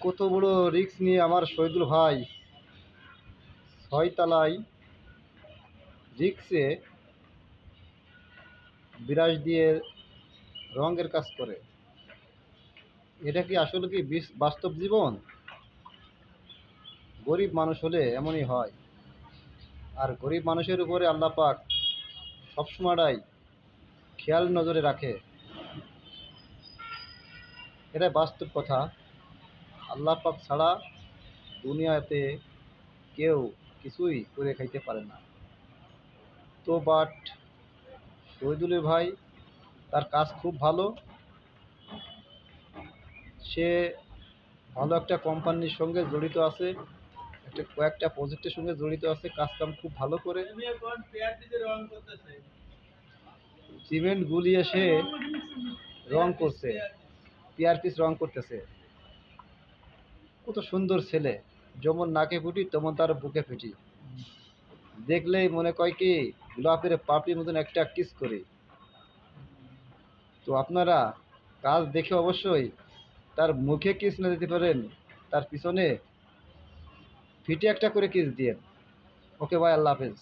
কত বড় রিস্ক নিয়ে আমার শহীদুল ভাই 6 তলায় রিক্সে বিরাজ দিয়ে রঙের কাজ করে। এটা কি আসলে কি বাস্তব জীবন? গরিব মানুষ হলে এমনই হয়। আর গরিব মানুষের উপরে আল্লাহ পাক সবসময়টাই খেয়াল নজরে রাখে। এটা বাস্তব কথা। আল্লাহ পাক ছাড়া দুনিয়াতে কেউ কিছুই করে খাইতে পারে না। তো বাট শহীদুলের ভাই তার কাজ খুব ভালো। সে ভালো একটা কোম্পানির সঙ্গে জড়িত আছে, কয়েকটা প্রজেক্টের সঙ্গে জড়িত আছে, কাজকাম খুব ভালো করে। সিমেন্ট গুলিয়ে সে রং করছে, পিয়ার পিস রং করতেছে। কত সুন্দর ছেলে, যেমন নাকে ফুটি তেমন তার বুকে ফুটি। দেখলেই মনে কয় কি গোলাপের পাপড়ির মতন একটা কিস করে। তো আপনারা কাজ দেখে অবশ্যই তার মুখে কিস না দিতে পারেন, তার পিছনে ফিটে একটা করে কিস দিয়ে। ওকে ভাই, আল্লাহ হাফেজ।